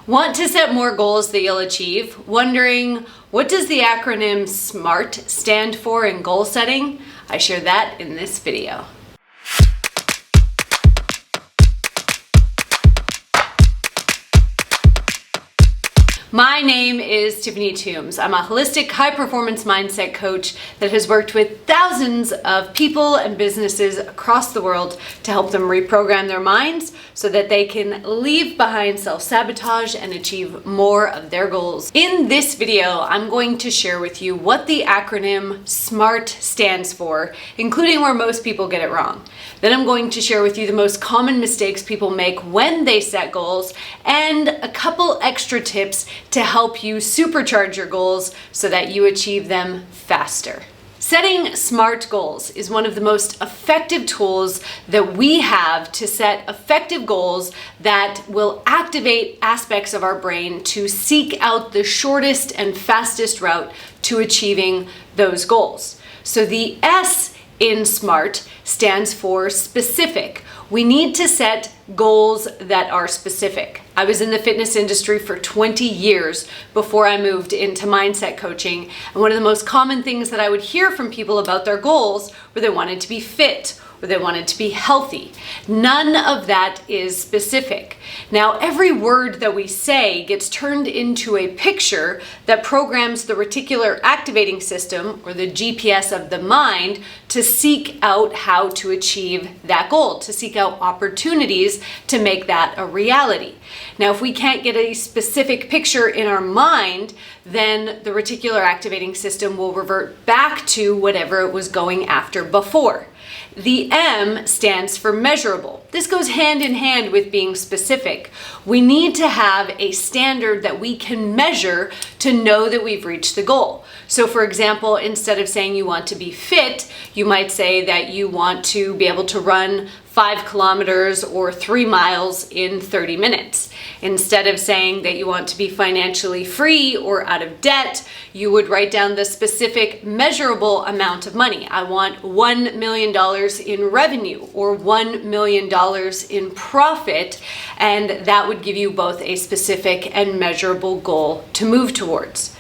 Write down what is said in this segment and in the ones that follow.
Want to set more goals that you'll achieve? Wondering, what does the acronym SMART stand for in goal setting? I share that in this video. My name is Tiffany Toombs. I'm a holistic high-performance mindset coach that has worked with thousands of people and businesses across the world to help them reprogram their minds so that they can leave behind self-sabotage and achieve more of their goals. In this video, I'm going to share with you what the acronym SMART stands for, including where most people get it wrong. Then I'm going to share with you the most common mistakes people make when they set goals and a couple extra tips to help you supercharge your goals so that you achieve them faster. Setting SMART goals is one of the most effective tools that we have to set effective goals that will activate aspects of our brain to seek out the shortest and fastest route to achieving those goals. So the S in SMART stands for specific. We need to set goals that are specific. I was in the fitness industry for 20 years before I moved into mindset coaching. And one of the most common things that I would hear from people about their goals were they wanted to be fit or they wanted to be healthy. None of that is specific. Now, every word that we say gets turned into a picture that programs the reticular activating system, or the GPS of the mind, to seek out how to achieve that goal, to seek out opportunities to make that a reality. Now, if we can't get a specific picture in our mind, then the reticular activating system will revert back to whatever it was going after before. The M stands for measurable. This goes hand in hand with being specific. We need to have a standard that we can measure to know that we've reached the goal. So for example, instead of saying you want to be fit, you might say that you want to be able to run 5 kilometers or 3 miles in 30 minutes. Instead of saying that you want to be financially free or out of debt, you would write down the specific measurable amount of money. I want $1 million in revenue or $1 million in profit, and that would give you both a specific and measurable goal to move towards.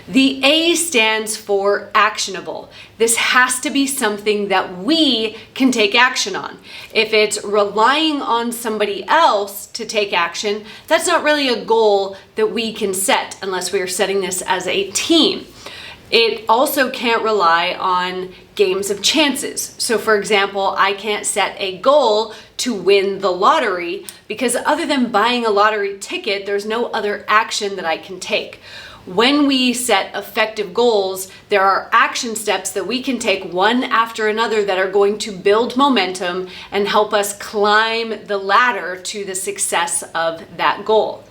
The A stands for actionable. This has to be something that we can take action on. If it's relying on somebody else to take action, that's not really a goal that we can set unless we are setting this as a team. It also can't rely on games of chances. So for example, I can't set a goal to win the lottery because other than buying a lottery ticket, there's no other action that I can take. When we set effective goals, there are action steps that we can take one after another that are going to build momentum and help us climb the ladder to the success of that goal.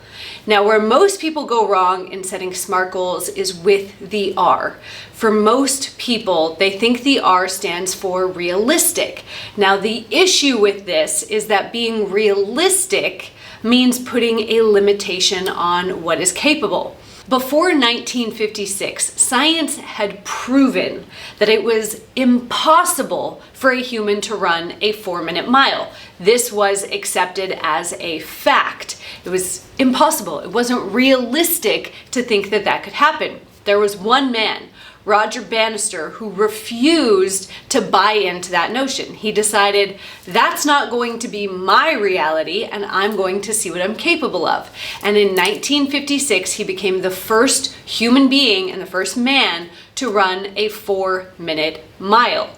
Now, where most people go wrong in setting SMART goals is with the R. For most people, they think the R stands for realistic. Now, the issue with this is that being realistic means putting a limitation on what is capable. Before 1956, science had proven that it was impossible for a human to run a 4-minute mile. This was accepted as a fact. It was impossible. It wasn't realistic to think that that could happen. There was one man, Roger Bannister, who refused to buy into that notion. He decided, that's not going to be my reality, and I'm going to see what I'm capable of. And in 1956, he became the first human being and the first man to run a 4-minute mile.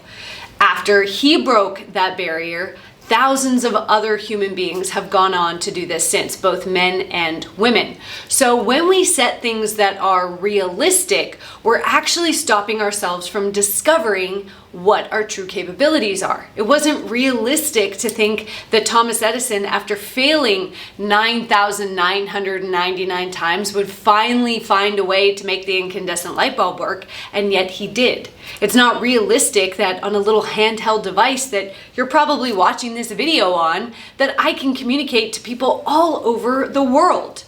After he broke that barrier, thousands of other human beings have gone on to do this since, both men and women. So when we set things that are realistic, we're actually stopping ourselves from discovering what our true capabilities are. It wasn't realistic to think that Thomas Edison, after failing 9,999 times, would finally find a way to make the incandescent light bulb work, and yet he did. It's not realistic that on a little handheld device that you're probably watching this video on, that I can communicate to people all over the world.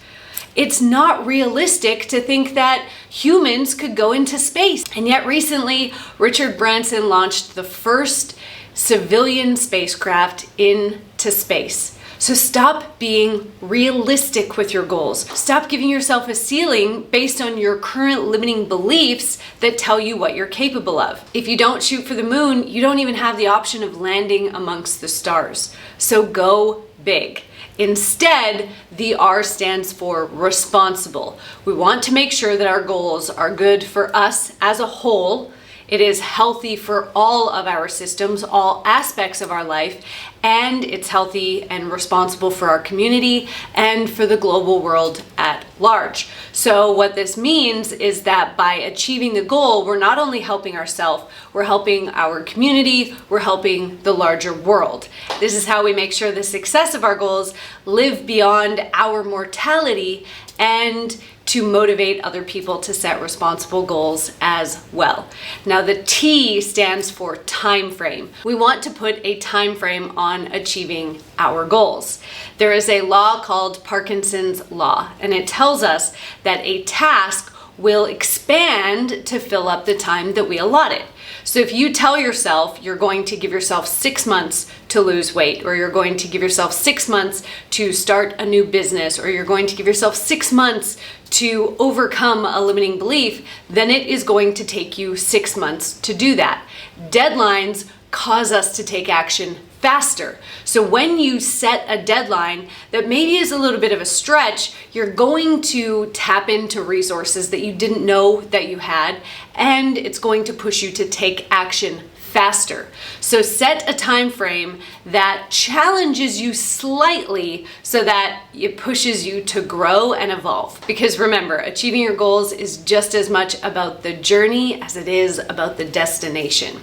It's not realistic to think that humans could go into space. And yet recently, Richard Branson launched the first civilian spacecraft into space. So stop being realistic with your goals. Stop giving yourself a ceiling based on your current limiting beliefs that tell you what you're capable of. If you don't shoot for the moon, you don't even have the option of landing amongst the stars. So go big. Instead, the R stands for responsible. We want to make sure that our goals are good for us as a whole. It is healthy for all of our systems, all aspects of our life, and it's healthy and responsible for our community and for the global world at large. So what this means is that by achieving the goal, we're not only helping ourselves, we're helping our community, we're helping the larger world. This is how we make sure the success of our goals live beyond our mortality and to motivate other people to set responsible goals as well. Now the T stands for time frame. We want to put a time frame on achieving our goals. There is a law called Parkinson's Law, and it tells us that a task will expand to fill up the time that we allot it. So if you tell yourself you're going to give yourself 6 months to lose weight, or you're going to give yourself 6 months to start a new business, or you're going to give yourself 6 months to overcome a limiting belief, then it is going to take you 6 months to do that. Deadlines cause us to take action faster. So when you set a deadline that maybe is a little bit of a stretch, you're going to tap into resources that you didn't know that you had, and it's going to push you to take action faster. So set a time frame that challenges you slightly so that it pushes you to grow and evolve. Because remember, achieving your goals is just as much about the journey as it is about the destination.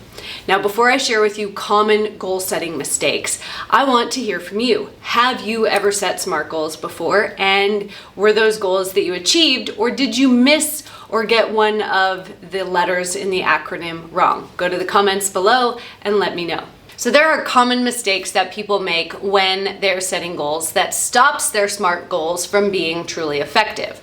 Now, before I share with you common goal setting mistakes, I want to hear from you. Have you ever set SMART goals before? And were those goals that you achieved, or did you miss or get one of the letters in the acronym wrong? Go to the comments below and let me know. So there are common mistakes that people make when they're setting goals that stops their SMART goals from being truly effective.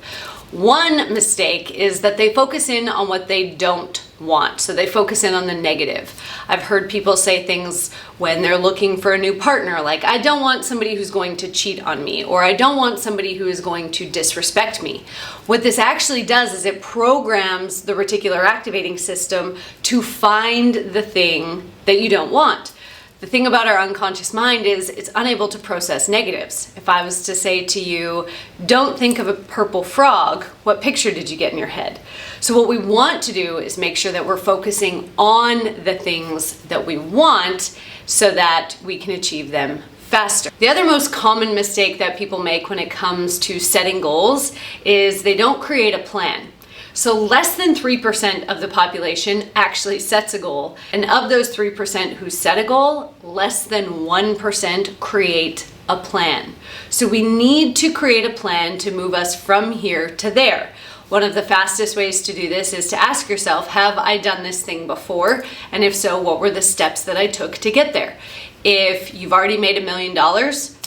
One mistake is that they focus in on what they don't want. So they focus in on the negative. I've heard people say things when they're looking for a new partner, like, I don't want somebody who's going to cheat on me, or I don't want somebody who is going to disrespect me. What this actually does is it programs the reticular activating system to find the thing that you don't want. The thing about our unconscious mind is it's unable to process negatives. If I was to say to you, don't think of a purple frog, what picture did you get in your head? So what we want to do is make sure that we're focusing on the things that we want so that we can achieve them faster. The other most common mistake that people make when it comes to setting goals is they don't create a plan. So less than 3% of the population actually sets a goal. And of those 3% who set a goal, less than 1% create a plan. So we need to create a plan to move us from here to there. One of the fastest ways to do this is to ask yourself, have I done this thing before? And if so, what were the steps that I took to get there? If you've already made $1 million,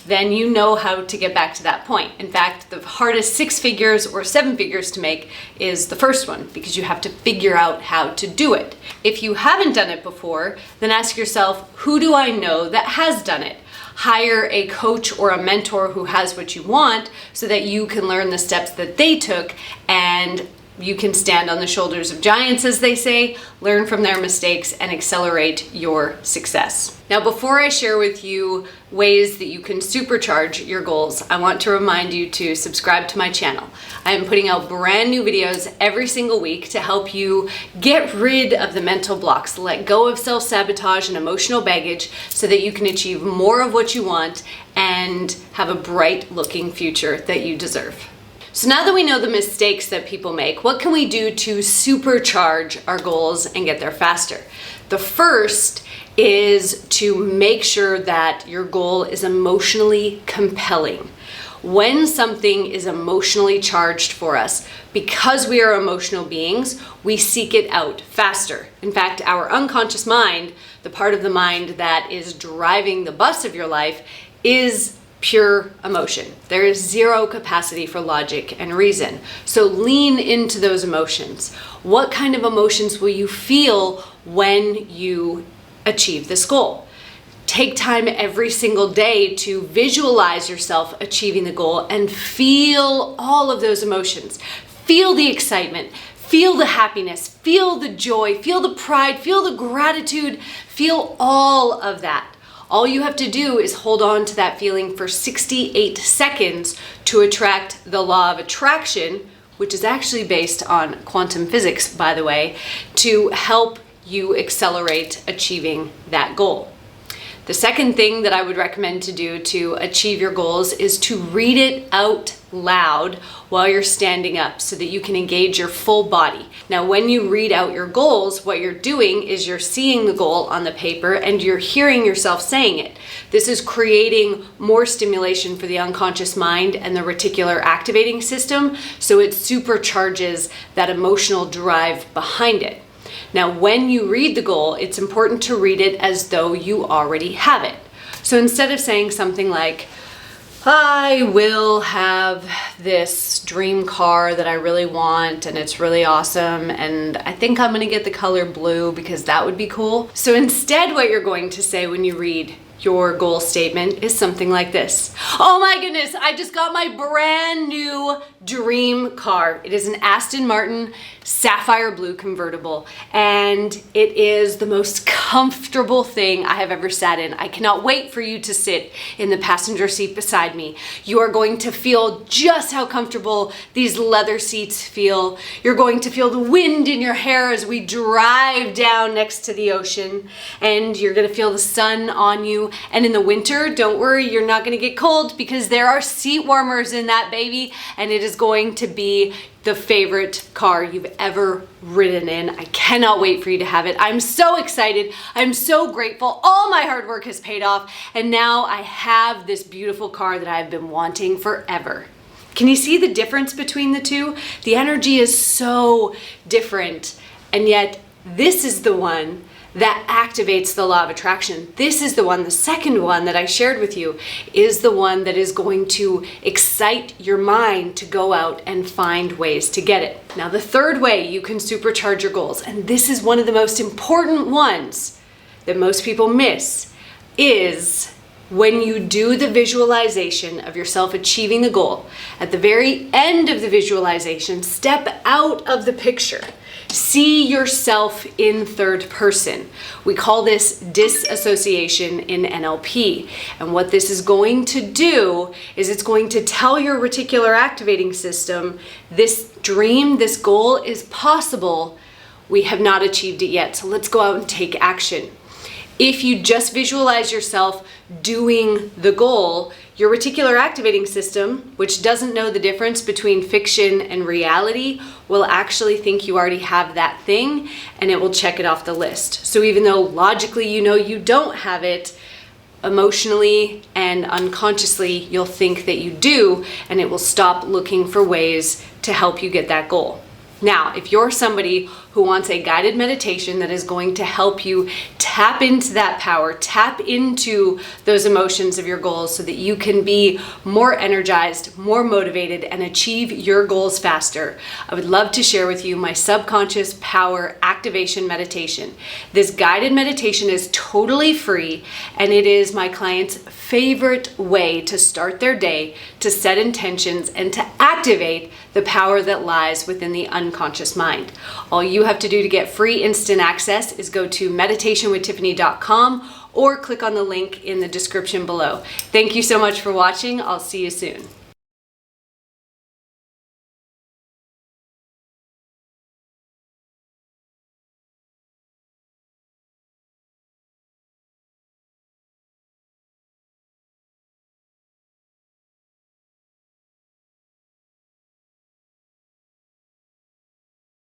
then you know how to get back to that point. In fact, the hardest 6 figures or 7 figures to make is the first one, because you have to figure out how to do it. If you haven't done it before, then ask yourself, who do I know that has done it? Hire a coach or a mentor who has what you want so that you can learn the steps that they took, and you can stand on the shoulders of giants, as they say, learn from their mistakes, and accelerate your success. Now, before I share with you ways that you can supercharge your goals, I want to remind you to subscribe to my channel. I am putting out brand new videos every single week to help you get rid of the mental blocks, let go of self-sabotage and emotional baggage so that you can achieve more of what you want and have a bright looking future that you deserve. So now that we know the mistakes that people make, what can we do to supercharge our goals and get there faster? The first is to make sure that your goal is emotionally compelling. When something is emotionally charged for us, because we are emotional beings, we seek it out faster. In fact, our unconscious mind, the part of the mind that is driving the bus of your life, is pure emotion. There is zero capacity for logic and reason. So lean into those emotions. What kind of emotions will you feel when you achieve this goal? Take time every single day to visualize yourself achieving the goal and feel all of those emotions. Feel the excitement, feel the happiness, feel the joy, feel the pride, feel the gratitude, feel all of that. All you have to do is hold on to that feeling for 68 seconds to attract the law of attraction, which is actually based on quantum physics, by the way, to help you accelerate achieving that goal. The second thing that I would recommend to do to achieve your goals is to read it out loud while you're standing up so that you can engage your full body. Now, when you read out your goals, what you're doing is you're seeing the goal on the paper and you're hearing yourself saying it. This is creating more stimulation for the unconscious mind and the reticular activating system, so it supercharges that emotional drive behind it. Now, when you read the goal, it's important to read it as though you already have it. So instead of saying something like, I will have this dream car that I really want and it's really awesome and I think I'm gonna get the color blue because that would be cool. So instead, what you're going to say when you read your goal statement is something like this. Oh my goodness, I just got my brand new dream car. It is an Aston Martin sapphire blue convertible, and it is the most comfortable thing I have ever sat in. I cannot wait for you to sit in the passenger seat beside me. You are going to feel just how comfortable these leather seats feel. You're going to feel the wind in your hair as we drive down next to the ocean, and you're gonna feel the sun on you. And in the winter, don't worry, you're not gonna get cold because there are seat warmers in that baby, and it is going to be the favorite car you've ever ridden in. I cannot wait for you to have it. I'm so excited. I'm so grateful. All my hard work has paid off, and now I have this beautiful car that I've been wanting forever. Can you see the difference between the two? The energy is so different, and yet this is the one that activates the law of attraction. This is the one, the second one that I shared with you, is the one that is going to excite your mind to go out and find ways to get it. Now, the third way you can supercharge your goals, and this is one of the most important ones that most people miss, is when you do the visualization of yourself achieving the goal. At the very end of the visualization, step out of the picture. See yourself in third person. We call this disassociation in NLP. And what this is going to do is it's going to tell your reticular activating system, this dream, this goal is possible. We have not achieved it yet, so let's go out and take action. If you just visualize yourself doing the goal, your reticular activating system, which doesn't know the difference between fiction and reality, will actually think you already have that thing, and it will check it off the list. So even though logically you know you don't have it, emotionally and unconsciously you'll think that you do, and it will stop looking for ways to help you get that goal. Now, if you're somebody who wants a guided meditation that is going to help you tap into that power, tap into those emotions of your goals so that you can be more energized, more motivated, and achieve your goals faster, I would love to share with you my subconscious power activation meditation. This guided meditation is totally free, and it is my clients' favorite way to start their day, to set intentions, and to activate the power that lies within the unconscious mind. All you have to do to get free instant access is go to meditationwithtiffany.com or click on the link in the description below. Thank you so much for watching. I'll see you soon.